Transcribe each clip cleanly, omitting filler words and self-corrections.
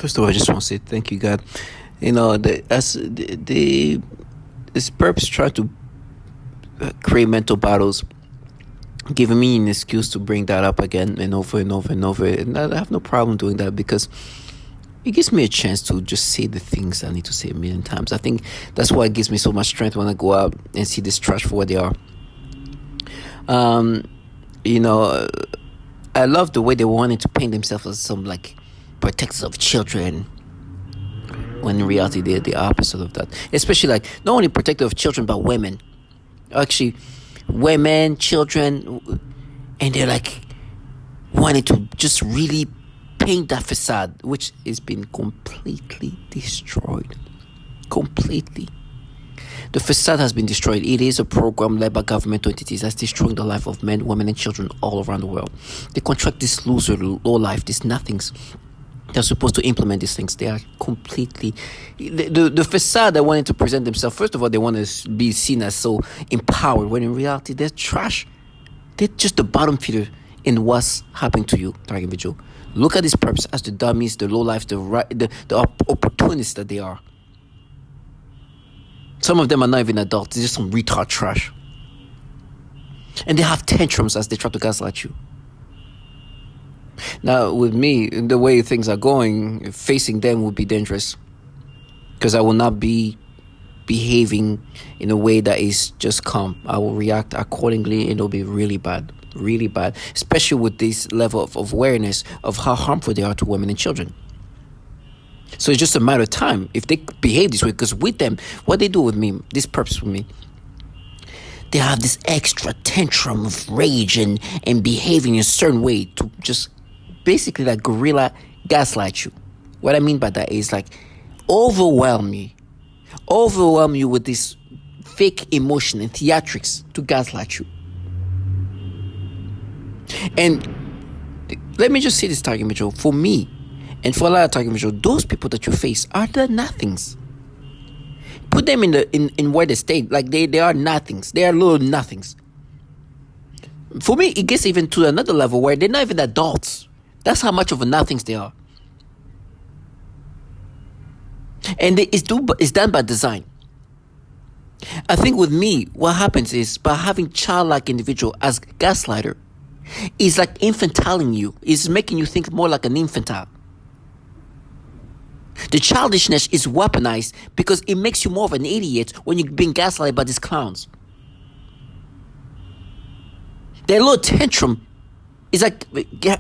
First of all, I just want to say thank you, God. This purpose try to create mental battles, giving me an excuse to bring that up again and over and over and over. And I have no problem doing that because it gives me a chance to just say the things I need to say a million times. I think that's why it gives me so much strength when I go out and see this trash for what they are. You know, I love the way they wanted to paint themselves as some like protectors of children, when in reality they're the opposite of that. Especially like not only protector of children but women. Actually, women, children, and they're like wanting to just really paint that facade, which has been completely destroyed. Completely. The facade has been destroyed. It is a program led by governmental entities that's destroying the life of men, women, and children all around the world. They contract this loser, low life, these nothings. They're supposed to implement these things. They are completely... The facade that wanted to present themselves, first of all, they want to be seen as so empowered, when in reality, they're trash. They're just the bottom feeder in what's happening to you, target individual. Look at this purpose as the dummies, the low life, the opportunists that they are. Some of them are not even adults. They're just some retard trash. And they have tantrums as they try to gaslight you. Now, with me, the way things are going, facing them would be dangerous. Because I will not be behaving in a way that is just calm. I will react accordingly, and it'll be really bad. Really bad. Especially with this level of awareness of how harmful they are to women and children. So it's just a matter of time if they behave this way. Because with them, what they do with me, this purpose with me, they have this extra tantrum of rage and behaving in a certain way to just basically like guerrilla gaslight you. What I mean by that is like overwhelm you with this fake emotion and theatrics to gaslight you. And let me just say this, target Mitchell, for me and for a lot of target Mitchell, those people that you face are the nothings. Put them in where they stay, like they are nothings. They are little nothings. For me, it gets even to another level where they're not even adults. That's how much of a nothings they are. And it's done by design. I think with me, what happens is by having childlike individual as gaslighter, is like infantiling you. It's making you think more like an infantile. The childishness is weaponized because it makes you more of an idiot when you're being gaslighted by these clowns. Their little tantrum is like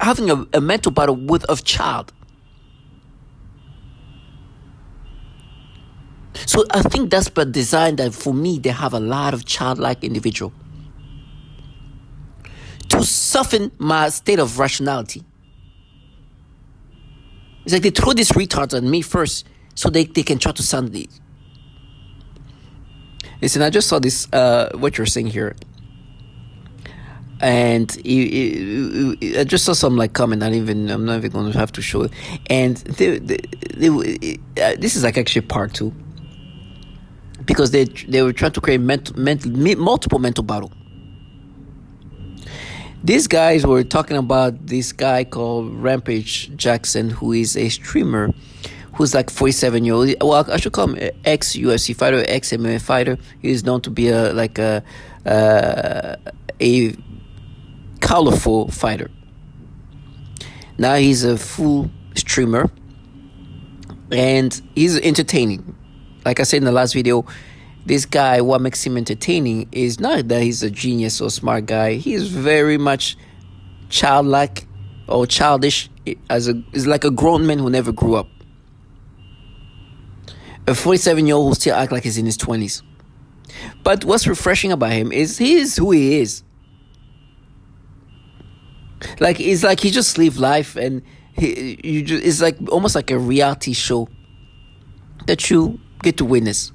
having a mental battle with a child. So I think that's by design that for me, they have a lot of childlike individual. To soften my state of rationality. It's like they throw these retards on me first so they can try to sound the... Listen, I just saw this, what you're saying here. And I just saw some like comment. I'm not even going to have to show it. And this is like actually part 2. Because they were trying to create multiple mental battle. These guys were talking about this guy called Rampage Jackson, who is a streamer, who's like 47-year-old. Well, I should call him ex-UFC fighter, ex-MMA fighter. He is known to be a colorful fighter. Now he's a full streamer, and he's entertaining. Like I said in the last video, this guy, what makes him entertaining is not that he's a genius or smart guy. He is very much childlike or childish. Is like a grown man who never grew up. A 47-year-old who still acts like he's in his 20s. But what's refreshing about him is he is who he is. Like it's like he just live life, and it's like almost like a reality show that you get to witness.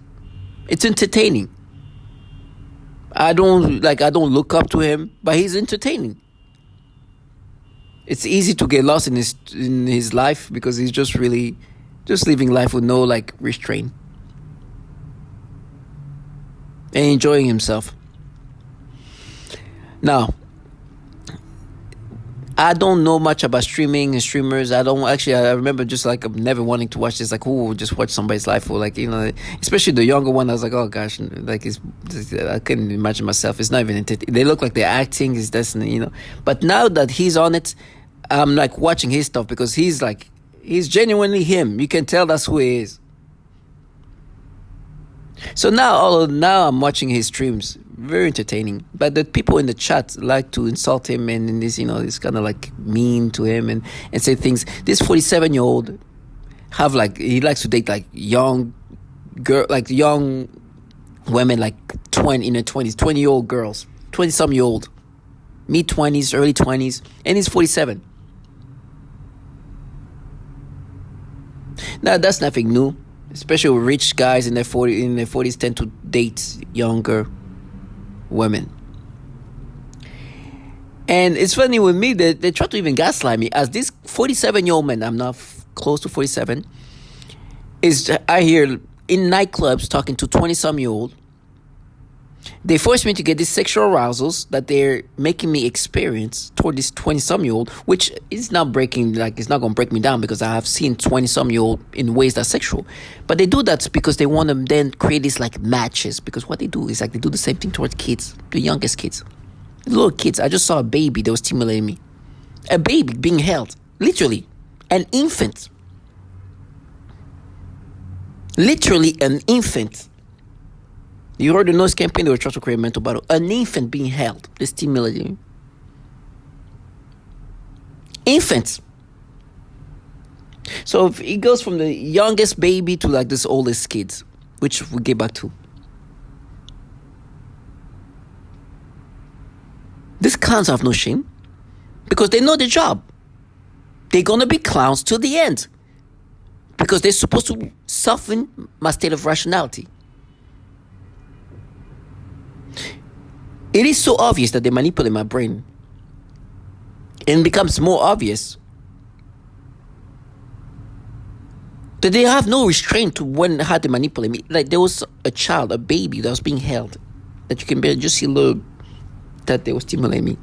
It's entertaining. I don't look up to him, but he's entertaining. It's easy to get lost in his life because he's just living life with no like restraint and enjoying himself. Now, I don't know much about streaming and streamers. I don't actually. I remember just like never wanting to watch this. Like, who would just watch somebody's life, or like, especially the younger one. I was like, oh gosh, like I couldn't imagine myself. It's not even. They look like they're acting. Is that's But now that he's on it, I'm like watching his stuff because he's genuinely him. You can tell that's who he is. So now I'm watching his streams. Very entertaining. But the people in the chat like to insult him and this, it's kind of like mean to him and say things. This 47-year-old he likes to date like young women, like 20 in their 20s, 20-year-old girls, 20-some-year-old, mid-20s, early 20s, and he's 47. Now that's nothing new. Especially rich guys in their 40s tend to date younger women. And it's funny with me that they try to even gaslight me as this 47-year-old man. I'm not close to 47. I hear in nightclubs talking to 20-some-year-old. They force me to get these sexual arousals that they're making me experience toward this 20-some-year-old, which is not it's not going to break me down because I have seen 20-some-year-old in ways that's sexual. But they do that because they want to then create these like matches, because what they do is like they do the same thing towards kids, the youngest kids, the little kids. I just saw a baby that was stimulating me. A baby being held, literally, an infant. Literally an infant. You heard the noise campaign, they were trying to create a mental battle. An infant being held, they stimulating. Infants. So if it goes from the youngest baby to like this oldest kids, which we'll get back to. These clowns have no shame because they know the job. They're going to be clowns till the end because they're supposed to soften my state of rationality. It is so obvious that they manipulate my brain. And it becomes more obvious that they have no restraint to how they manipulate me. Like there was a child, a baby that was being held, that you can barely just see that they were stimulating me.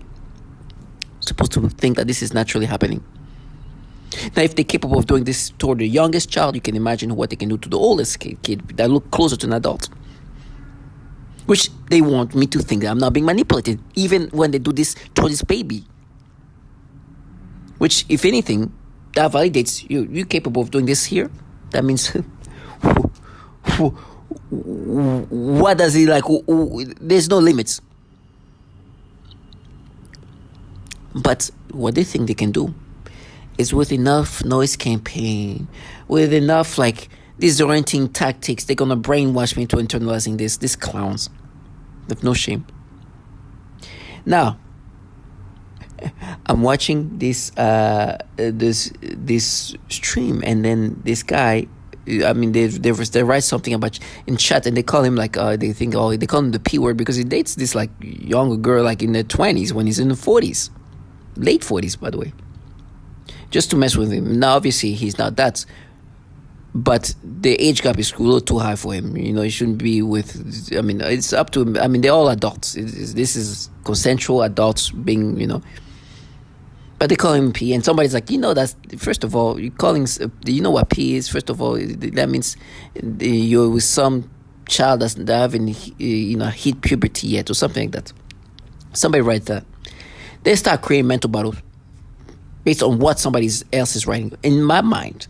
Supposed to think that this is naturally happening. Now, if they're capable of doing this toward the youngest child, you can imagine what they can do to the oldest kid that look closer to an adult. Which they want me to think that I'm not being manipulated, even when they do this toward this baby. Which, if anything, that validates you're capable of doing this here. That means, what does he like? There's no limits. But what they think they can do is with enough noise campaign, with enough like disorienting tactics, they're gonna brainwash me into internalizing these clowns with no shame. Now, I'm watching this stream, and then this guy, they write something about in chat, and they call him like they call him the P word because he dates this like younger girl like in their 20s when he's in the 40s, late 40s by the way, just to mess with him. Now obviously he's not that. But the age gap is a little too high for him. He shouldn't be with. It's up to him. They're all adults. This is consensual adults being, But they call him P, and somebody's like, that's first of all, you're calling. You know what P is? First of all, that means you're with some child that haven't, hit puberty yet, or something like that. Somebody writes that. They start creating mental battles based on what somebody else is writing. In my mind.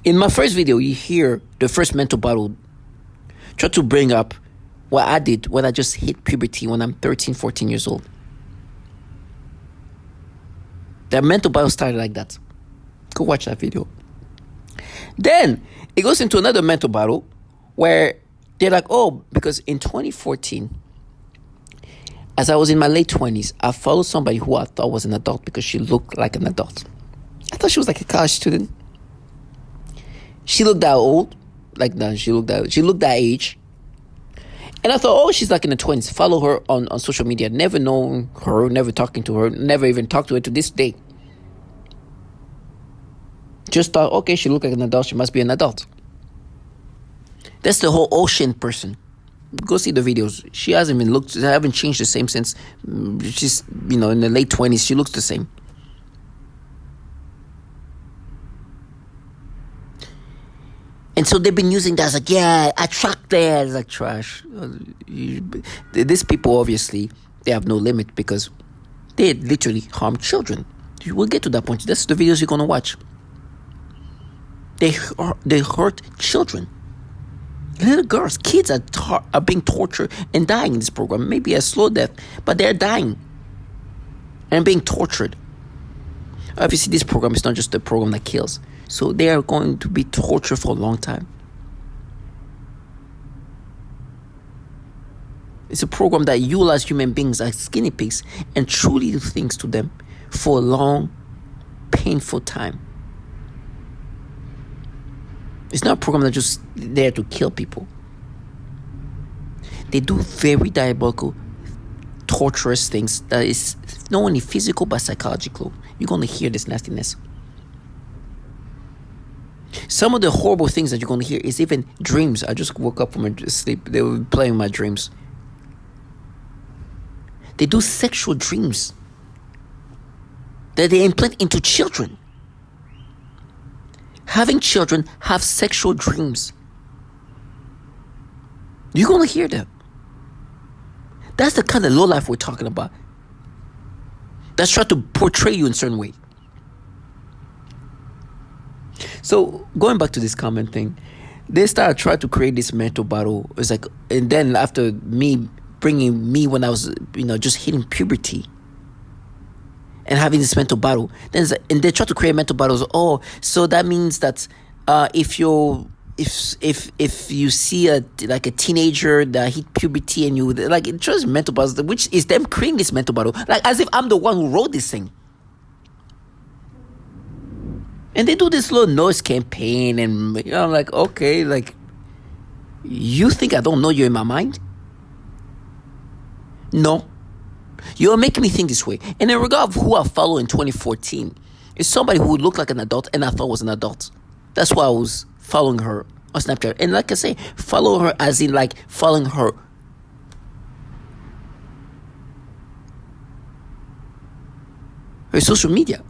In my first video, you hear the first mental battle try to bring up what I did when I just hit puberty when I'm 13, 14 years old. That mental battle started like that. Go watch that video. Then it goes into another mental battle where they're like, because in 2014, as I was in my late 20s, I followed somebody who I thought was an adult because she looked like an adult. I thought she was like a college student. She looked that old. She looked that age. And I thought, she's like in the 20s. Follow her on social media. Never known her, never talking to her, never even talked to her to this day. Just thought, okay, she looked like an adult. She must be an adult. That's the whole ocean person. Go see the videos. She hasn't even looked. I haven't changed the same since. She's in the late 20s. She looks the same. And so they've been using that as like, yeah, attracted. It's like trash. These people, obviously, they have no limit because they literally harm children. You will get to that point. That's the videos you're going to watch. They hurt children. Little girls, kids are being tortured and dying in this program. Maybe a slow death, but they're dying and being tortured. Obviously, this program is not just a program that kills. So they are going to be tortured for a long time. It's a program that you as human beings are guinea pigs and truly do things to them for a long, painful time. It's not a program that's just there to kill people. They do very diabolical, torturous things that is not only physical but psychological. You're going to hear this nastiness. Some of the horrible things that you're going to hear is even dreams. I just woke up from my sleep. They were playing my dreams. They do sexual dreams that they implant into children. Having children have sexual dreams. You're going to hear that. That's the kind of low life we're talking about. That's trying to portray you in a certain way. So going back to this comment thing, they started trying to create this mental battle. It's like, and then after bringing me when I was, just hitting puberty and having this mental battle, and they try to create mental battles. Oh, so that means that if you see a teenager that hit puberty and you like, it just mental battles, which is them creating this mental battle, like as if I'm the one who wrote this thing. And they do this little noise campaign, and I'm like, okay, like, you think I don't know you're in my mind? No. You're making me think this way. And in regard of who I follow in 2014, it's somebody who looked like an adult and I thought was an adult. That's why I was following her on Snapchat. And like I say, follow her as in like following her social media.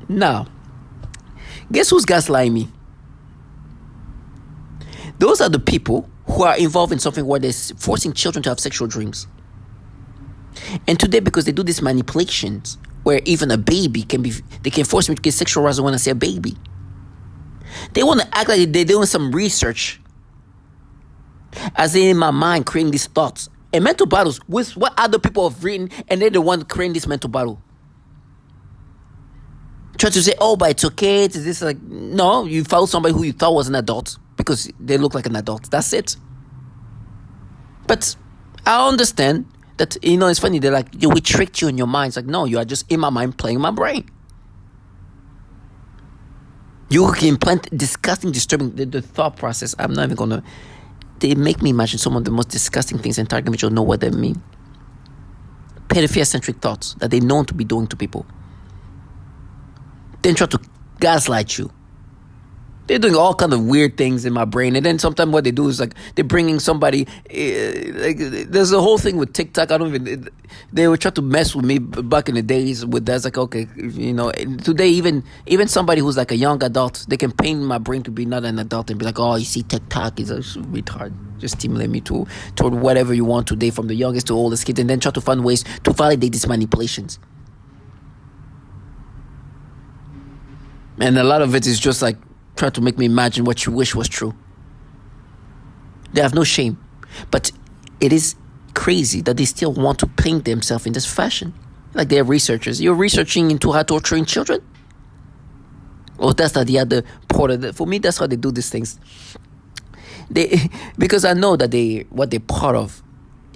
Now, guess who's gaslighting me? Those are the people who are involved in something where they're forcing children to have sexual dreams. And today, because they do these manipulations, where even a baby they can force me to get sexual arousal when I say a baby. They want to act like they're doing some research, as in my mind, creating these thoughts. And mental battles with what other people have written, and they're the one creating this mental battle. Try to say, oh, but it's okay. It's this like, no, you found somebody who you thought was an adult because they look like an adult. That's it. But I understand that, it's funny. They're like, we tricked you in your mind. It's like, no, you are just in my mind playing my brain. You can implant disgusting, disturbing the thought process. I'm not even going to. They make me imagine some of the most disgusting things, and target individuals know what they mean. Pedophilia-centric thoughts that they're known to be doing to people. Then try to gaslight you. They're doing all kind of weird things in my brain. And then sometimes what they do is like they're bringing somebody. Like there's a whole thing with TikTok. They would try to mess with me back in the days with that. It's like, okay, today even somebody who's like a young adult, they can paint my brain to be not an adult and be like, oh, you see TikTok is a retard. Just stimulate me toward whatever you want today, from the youngest to oldest kids, and then try to find ways to validate these manipulations. And a lot of it is just like try to make me imagine what you wish was true. They have no shame. But it is crazy that they still want to paint themselves in this fashion. Like they're researchers. You're researching into how torturing children? Well, that's not the other part of it. For me, that's how they do these things. Because I know that what they're part of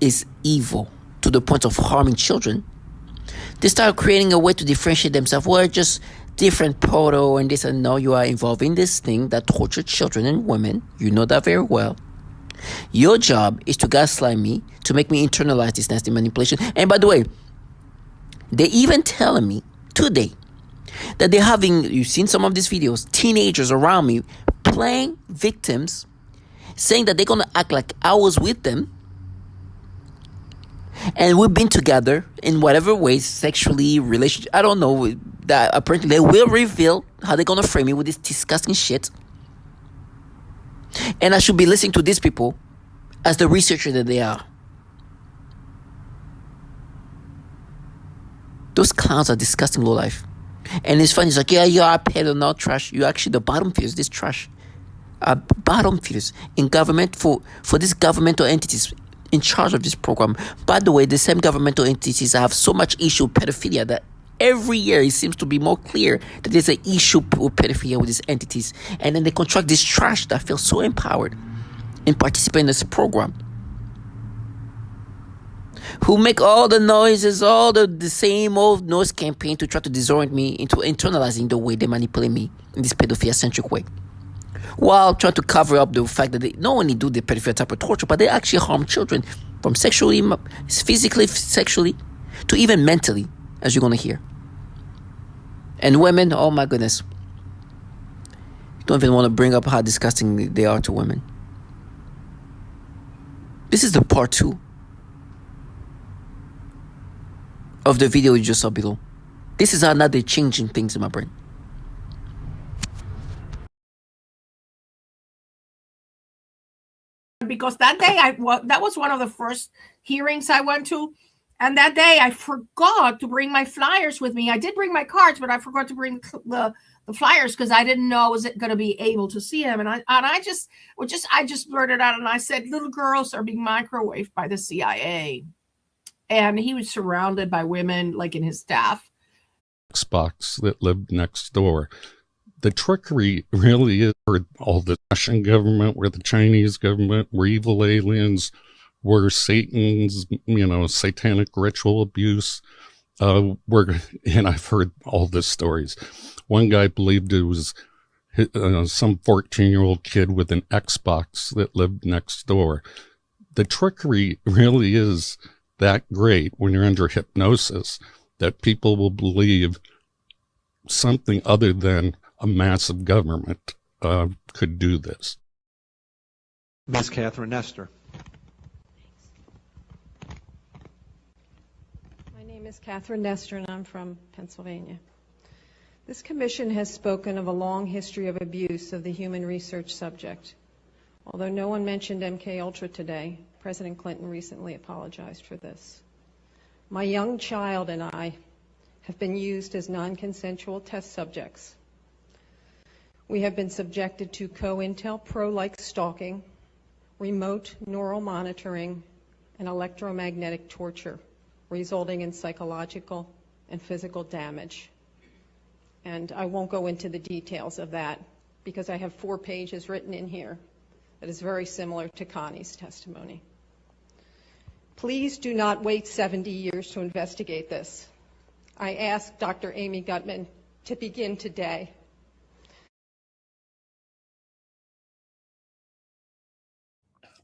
is evil to the point of harming children. They start creating a way to differentiate themselves. Well, just different proto and this, and no, you are involved in this thing that tortures children and women. You know that very well. Your job is to gaslight me, to make me internalize this nasty manipulation. And by the way, they even telling me today that they're having, you've seen some of these videos, teenagers around me playing victims saying that they're gonna act like I was with them, and we've been together in whatever ways, sexually, relationship. I don't know. That apparently they will reveal how they're gonna frame me with this disgusting shit, and I should be listening to these people as the researcher that they are. Those clowns are disgusting low life. And it's funny, it's like, yeah, you are a pedo, not trash. You're actually the bottom feeders, this trash. Bottom feeders in government for these governmental entities in charge of this program. By the way, the same governmental entities have so much issue with pedophilia that every year it seems to be more clear that there's an issue with pedophilia with these entities. And then they contract this trash that feels so empowered in participating in this program, who make all the noises, all the same old noise campaign to try to disorient me into internalizing the way they manipulate me in this pedophilia-centric way, while trying to cover up the fact that they not only do the pedophilia type of torture, but they actually harm children from sexually, physically, sexually, to even mentally, as you're going to hear. And women, oh my goodness. Don't even want to bring up how disgusting they are to women. This is the part 2 of the video you just saw below. This is how now they're changing things in my brain. Because that day, that was one of the first hearings I went to. And that day, I forgot to bring my flyers with me. I did bring my cards, but I forgot to bring the flyers because I didn't know I was going to be able to see him. And I just blurted out and I said, little girls are being microwaved by the CIA. And he was surrounded by women, like in his staff. Xbox that lived next door. The trickery really is for all the Russian government, where the Chinese government, were evil aliens, were Satan's, satanic ritual abuse. And I've heard all the stories. One guy believed it was some 14-year-old kid with an Xbox that lived next door. The trickery really is that great when you're under hypnosis, that people will believe something other than a massive government could do this. Ms. Catherine Nestor. My name is Catherine Nestor, and I'm from Pennsylvania. This commission has spoken of a long history of abuse of the human research subject. Although no one mentioned MKUltra today, President Clinton recently apologized for this. My young child and I have been used as non-consensual test subjects. We have been subjected to COINTELPRO-like stalking, remote neural monitoring, and electromagnetic torture, resulting in psychological and physical damage. And I won't go into the details of that because I have 4 pages written in here that is very similar to Connie's testimony. Please do not wait 70 years to investigate this. I ask Dr. Amy Gutman to begin today.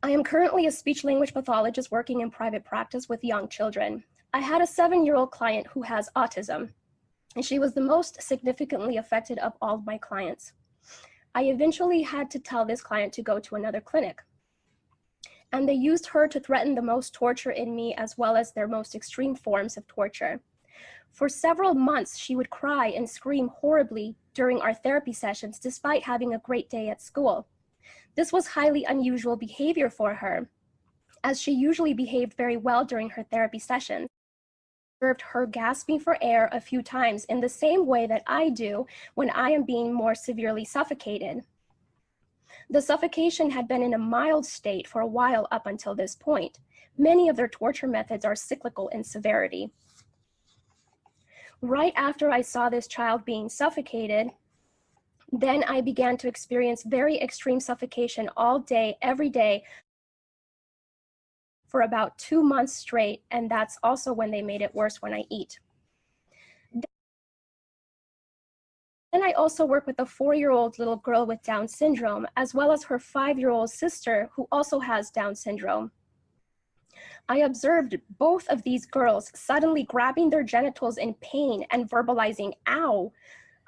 I am currently a speech-language pathologist working in private practice with young children. I had a 7-year-old client who has autism, and she was the most significantly affected of all of my clients. I eventually had to tell this client to go to another clinic, and they used her to threaten the most torture in me as well as their most extreme forms of torture. For several months, she would cry and scream horribly during our therapy sessions despite having a great day at school. This was highly unusual behavior for her, as she usually behaved very well during her therapy sessions. I observed her gasping for air a few times in the same way that I do when I am being more severely suffocated. The suffocation had been in a mild state for a while up until this point. Many of their torture methods are cyclical in severity. Right after I saw this child being suffocated, then I began to experience very extreme suffocation all day, every day, for about 2 months straight, and that's also when they made it worse when I eat. Then I also work with a 4-year-old little girl with Down syndrome, as well as her 5-year-old sister who also has Down syndrome. I observed both of these girls suddenly grabbing their genitals in pain and verbalizing, "ow."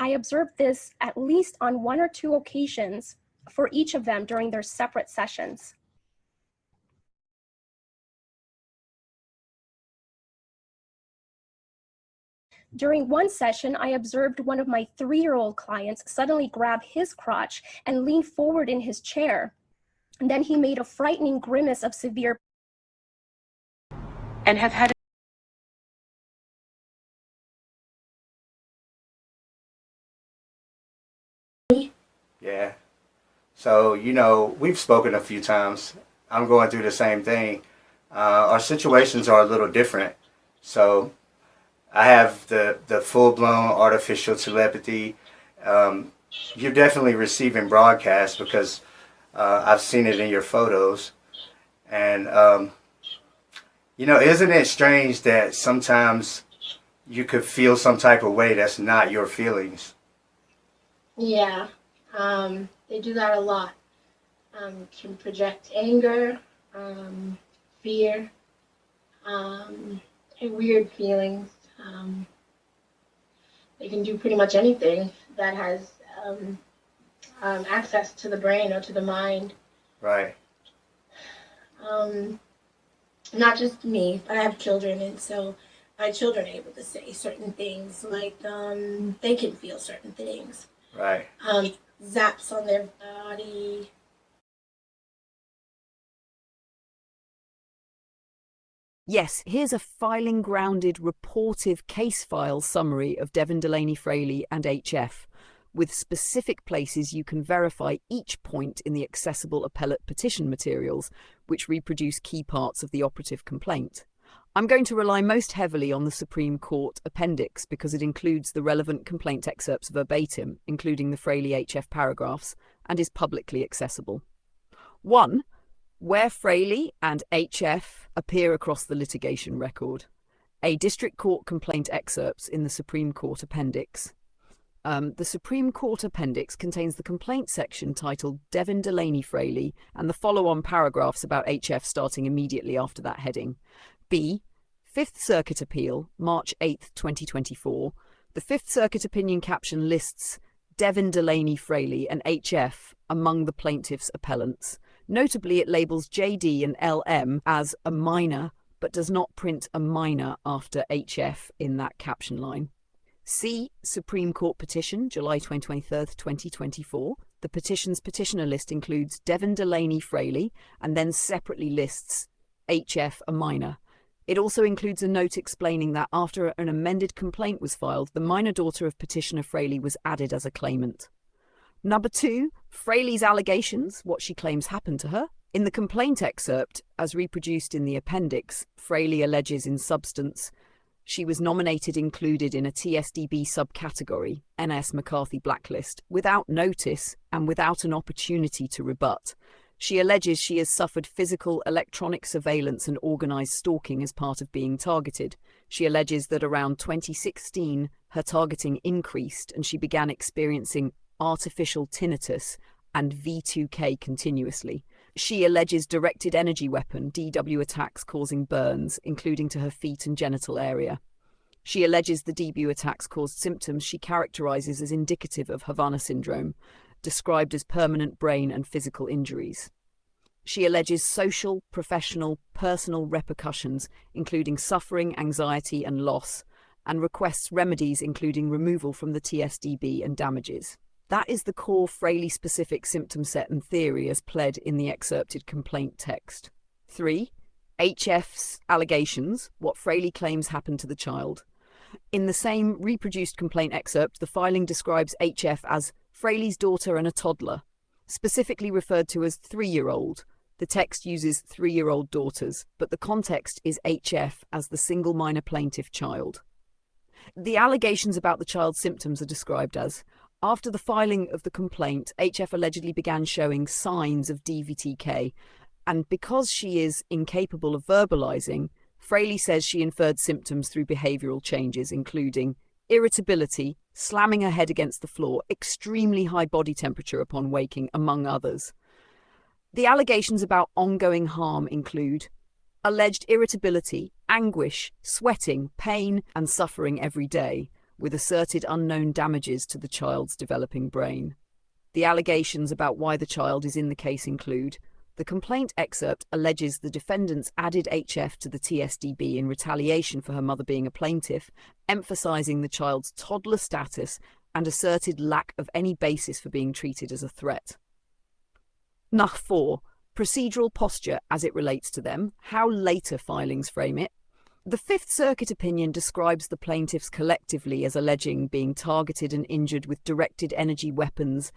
I observed this at least on 1 or 2 occasions for each of them during their separate sessions. During one session, I observed one of my 3-year-old clients suddenly grab his crotch and lean forward in his chair. And then he made a frightening grimace of severe and have had Yeah. So, we've spoken a few times. I'm going through the same thing. Our situations are a little different. So, I have the full-blown artificial telepathy. You're definitely receiving broadcasts because I've seen it in your photos. And, isn't it strange that sometimes you could feel some type of way that's not your feelings? Yeah. They do that a lot. Can project anger, fear, and weird feelings. They can do pretty much anything that has access to the brain or to the mind. Right. Not just me, but I have children, and so my children are able to say certain things, like they can feel certain things. Right. Zaps on their body. Yes, here's a filing-grounded, reportive case file summary of Devin Delaney Fraley and HF, with specific places you can verify each point in the accessible appellate petition materials, which reproduce key parts of the operative complaint. I'm going to rely most heavily on the Supreme Court appendix because it includes the relevant complaint excerpts verbatim, including the Fraley HF paragraphs, and is publicly accessible. 1. Where Fraley and HF appear across the litigation record. A District Court complaint excerpts in the Supreme Court appendix. The Supreme Court appendix contains the complaint section titled Devin Delaney Fraley and the follow-on paragraphs about HF starting immediately after that heading. B. Fifth Circuit Appeal, March 8, 2024. The Fifth Circuit opinion caption lists Devin Delaney Fraley and HF among the plaintiff's appellants. Notably, it labels JD and LM as a minor, but does not print a minor after HF in that caption line. C. Supreme Court Petition, July 23, 2024. The petition's petitioner list includes Devin Delaney Fraley and then separately lists HF a minor. It also includes a note explaining that after an amended complaint was filed, the minor daughter of petitioner Fraley was added as a claimant. Number 2, Fraley's allegations, what she claims happened to her. In the complaint excerpt, as reproduced in the appendix, Fraley alleges in substance she was nominated included in a TSDB subcategory, NS McCarthy blacklist, without notice and without an opportunity to rebut. She alleges she has suffered physical, electronic surveillance and organised stalking as part of being targeted. She alleges that around 2016, her targeting increased and she began experiencing artificial tinnitus and V2K continuously. She alleges directed energy weapon, DW attacks causing burns, including to her feet and genital area. She alleges the DW attacks caused symptoms she characterises as indicative of Havana syndrome, described as permanent brain and physical injuries. She alleges social, professional, personal repercussions, including suffering, anxiety and loss, and requests remedies including removal from the TSDB and damages. That is the core Fraley-specific symptom set and theory as pled in the excerpted complaint text. 3. HF's allegations, what Fraley claims happened to the child. In the same reproduced complaint excerpt, the filing describes HF as Fraley's daughter and a toddler, specifically referred to as 3-year-old. The text uses 3-year-old daughters, but the context is HF as the single minor plaintiff child. The allegations about the child's symptoms are described as, after the filing of the complaint, HF allegedly began showing signs of DVTK, and because she is incapable of verbalizing, Fraley says she inferred symptoms through behavioral changes, including irritability, slamming her head against the floor, extremely high body temperature upon waking, among others. The allegations about ongoing harm include alleged irritability, anguish, sweating, pain, and suffering every day, with asserted unknown damages to the child's developing brain. The allegations about why the child is in the case include: the complaint excerpt alleges the defendants added HF to the TSDB in retaliation for her mother being a plaintiff, emphasizing the child's toddler status and asserted lack of any basis for being treated as a threat. Nach 4. Procedural posture as it relates to them, how later filings frame it. The Fifth Circuit opinion describes the plaintiffs collectively as alleging being targeted and injured with directed energy weapons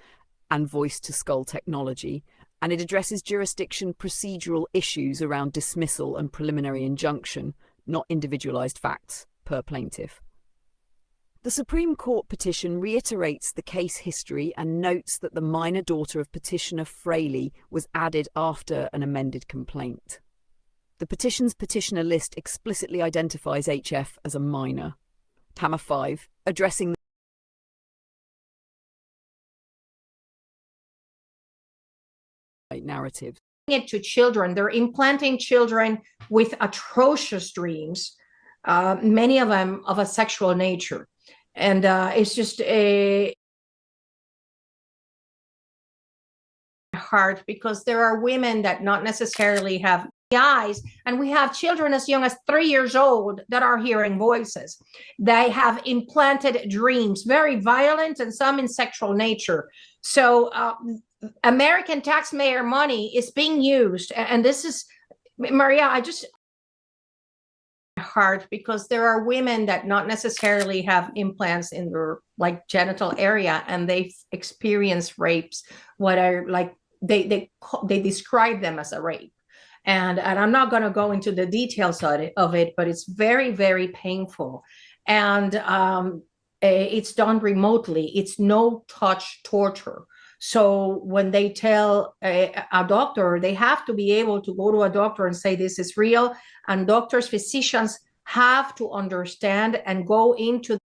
and voice-to-skull technology, and it addresses jurisdiction procedural issues around dismissal and preliminary injunction, not individualized facts per plaintiff. The Supreme Court petition reiterates the case history and notes that the minor daughter of petitioner Fraley was added after an amended complaint. The petition's petitioner list explicitly identifies HF as a minor. Hammer 5, addressing the narrative. It to children, they're implanting children with atrocious dreams, many of them of a sexual nature. And it's just hard because there are women that not necessarily have eyes, and we have children as young as 3 years old that are hearing voices. They have implanted dreams, very violent and some in sexual nature. So American taxpayer money is being used, and this is, Maria, I just hard because there are women that not necessarily have implants in their like genital area, and they've experienced rapes, what are like they describe them as a rape. And I'm not going to go into the details of it, but it's very, very painful. And it's done remotely. It's no touch torture. So when they tell a doctor, they have to be able to go to a doctor and say, this is real. And doctors, physicians have to understand and go into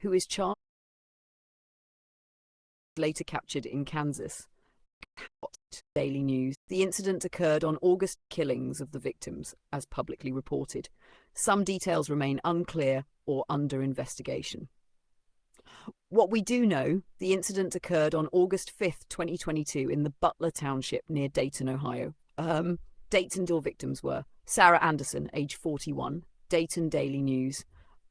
who is charged, later captured in Kansas. Daily News. The incident occurred on August. Killings of the victims, as publicly reported. Some details remain unclear or under investigation. What we do know, the incident occurred on August 5th, 2022 in the Butler Township near Dayton, Ohio. Daytonville victims were Sarah Anderson, age 41, Dayton Daily News.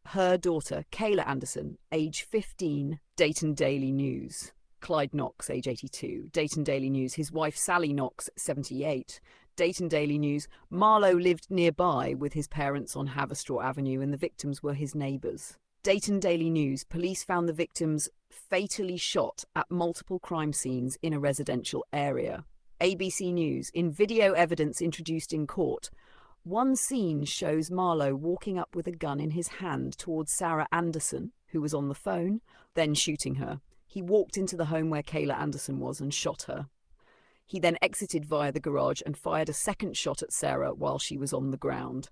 Her daughter, Kayla Anderson, age 15, Dayton Daily News. Clyde Knox, age 82, Dayton Daily News. His wife, Sally Knox, 78, Dayton Daily News. Marlowe lived nearby with his parents on Haverstraw Avenue, and the victims were his neighbours. Dayton Daily News. Police found the victims fatally shot at multiple crime scenes in a residential area. ABC News. In video evidence introduced in court, one scene shows Marlowe walking up with a gun in his hand towards Sarah Anderson, who was on the phone, then shooting her. He walked into the home where Kayla Anderson was and shot her. He then exited via the garage and fired a second shot at Sarah while she was on the ground.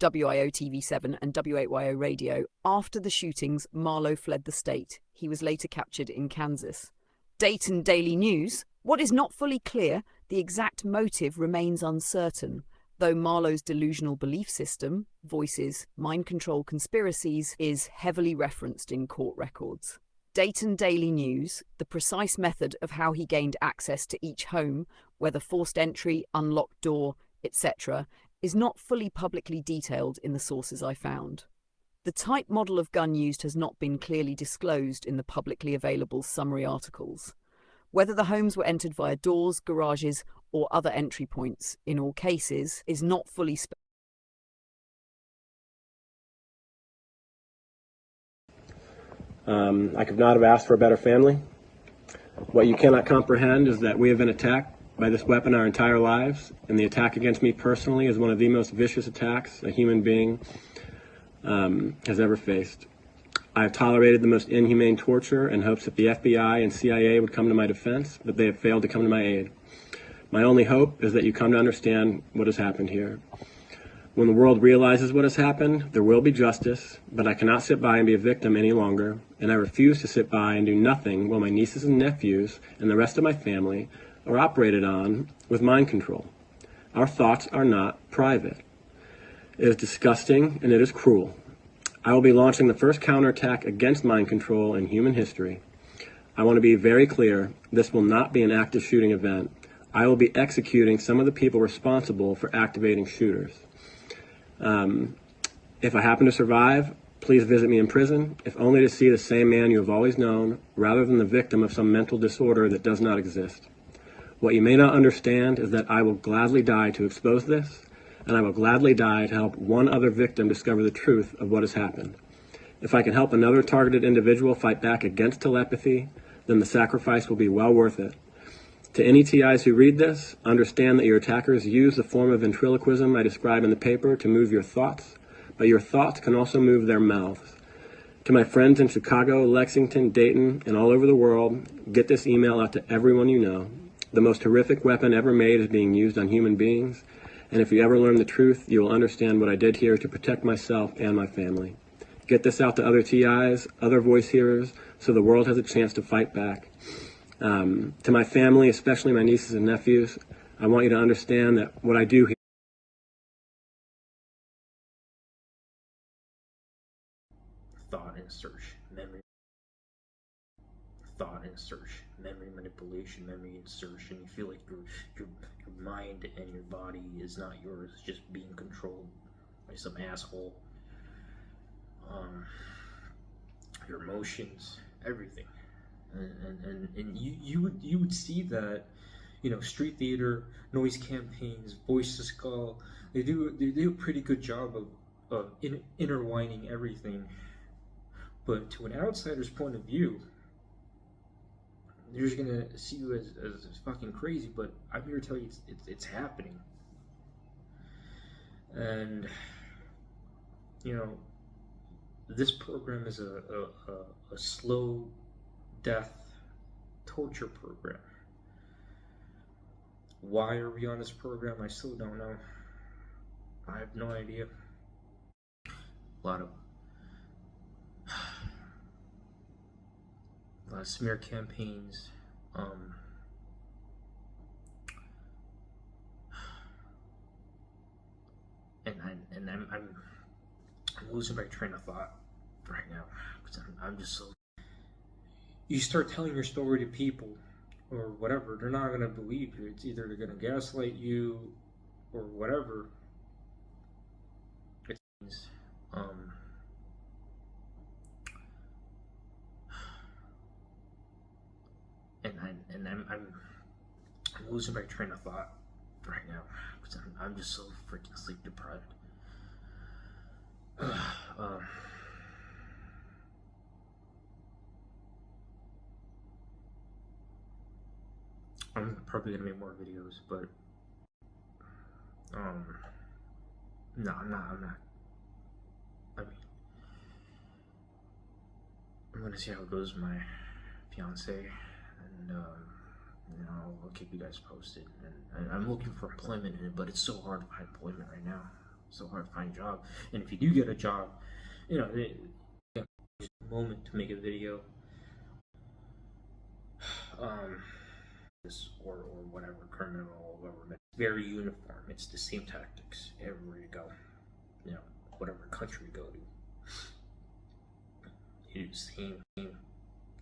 WIO TV7 and W8YO Radio. After the shootings, Marlowe fled the state. He was later captured in Kansas. Dayton Daily News. What is not fully clear, the exact motive remains uncertain, though Marlowe's delusional belief system, voices, mind control conspiracies, is heavily referenced in court records. Dayton Daily News. The precise method of how he gained access to each home, whether forced entry, unlocked door, etc., is not fully publicly detailed in the sources I found. The type model of gun used has not been clearly disclosed in the publicly available summary articles. Whether the homes were entered via doors, garages, or other entry points, in all cases, is not fully specified. I could not have asked for a better family. What you cannot comprehend is that we have been attacked by this weapon our entire lives, and the attack against me personally is one of the most vicious attacks a human being has ever faced. I have tolerated the most inhumane torture in hopes that the FBI and CIA would come to my defense, but they have failed to come to my aid. My only hope is that you come to understand what has happened here. When the world realizes what has happened, there will be justice, but I cannot sit by and be a victim any longer, and I refuse to sit by and do nothing while my nieces and nephews and the rest of my family are operated on with mind control. Our thoughts are not private. It is disgusting and it is cruel. I will be launching the first counterattack against mind control in human history. I want to be very clear, this will not be an active shooting event. I will be executing some of the people responsible for activating shooters. If I happen to survive, please visit me in prison, if only to see the same man you have always known, rather than the victim of some mental disorder that does not exist. What you may not understand is that I will gladly die to expose this, and I will gladly die to help one other victim discover the truth of what has happened. If I can help another targeted individual fight back against telepathy, then the sacrifice will be well worth it. To any TIs who read this, understand that your attackers use the form of ventriloquism I describe in the paper to move your thoughts, but your thoughts can also move their mouths. To my friends in Chicago, Lexington, Dayton, and all over the world, get this email out to everyone you know. The most horrific weapon ever made is being used on human beings, and if you ever learn the truth, you will understand what I did here to protect myself and my family. Get this out to other TIs, other voice hearers, so the world has a chance to fight back. To my family, especially my nieces and nephews, I want you to understand that what I do here. Thought insertion, memory manipulation, memory insertion. You feel like your mind and your body is not yours, it's just being controlled by some asshole. Your emotions, everything. And you would see that, street theater, noise campaigns, voice to skull, they do a pretty good job of intertwining everything. But to an outsider's point of view, they're just gonna see you as fucking crazy. But I'm here to tell you it's happening. And this program is a slow death torture program. Why are we on this program? I still don't know. I have no idea. A lot of smear campaigns. And I'm losing my train of thought right now because I'm just so. You start telling your story to people or whatever, they're not gonna believe you. It's either they're gonna gaslight you or whatever. It's I'm losing my train of thought right now because I'm just so freaking sleep deprived. I'm probably gonna make more videos, but no, I'm not. I mean, I'm gonna see how it goes with my fiance, and I'll keep you guys posted. And I'm looking for employment in it, but it's so hard to find employment right now. So hard to find a job. And if you do get a job, it's a moment to make a video. Or whatever, criminal, government. Very uniform. It's the same tactics everywhere you go. Whatever country you go to. You do the same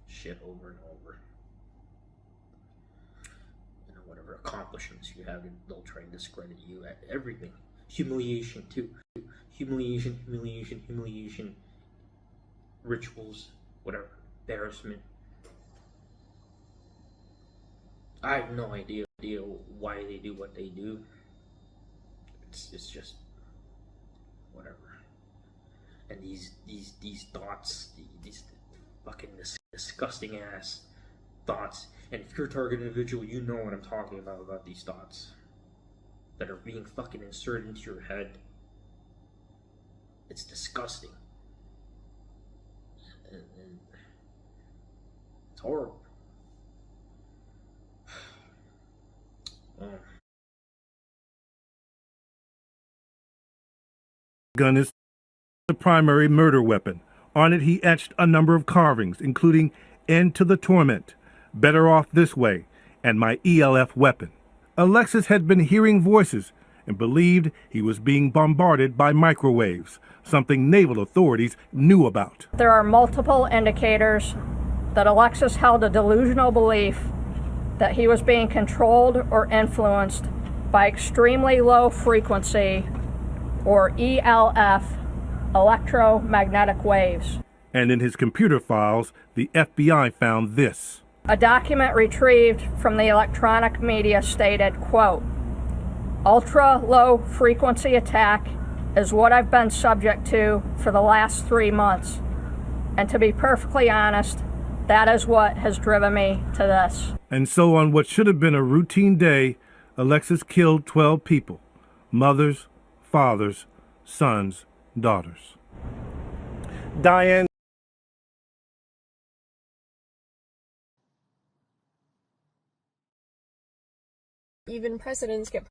shit over and over. Whatever accomplishments you have, they'll try and discredit you at everything. Humiliation too. Humiliation. Rituals, whatever. Embarrassment. I have no idea why they do what they do. It's just whatever. And these thoughts, these fucking disgusting ass thoughts. And if you're a target individual, you know what I'm talking about these thoughts that are being fucking inserted into your head. It's disgusting. And it's horrible. gun is the primary murder weapon. On it, he etched a number of carvings, including "End to the Torment," "Better Off This Way," and "My ELF Weapon." Alexis had been hearing voices and believed he was being bombarded by microwaves, something naval authorities knew about. There are multiple indicators that Alexis held a delusional belief that he was being controlled or influenced by extremely low frequency, or ELF, electromagnetic waves. And in his computer files, the FBI found this. A document retrieved from the electronic media stated, quote, "Ultra-low frequency attack is what I've been subject to for the last 3 months. And to be perfectly honest, that is what has driven me to this." And so on what should have been a routine day, Alexis killed 12 people: mothers, fathers, sons, daughters. Diane. Even presidents get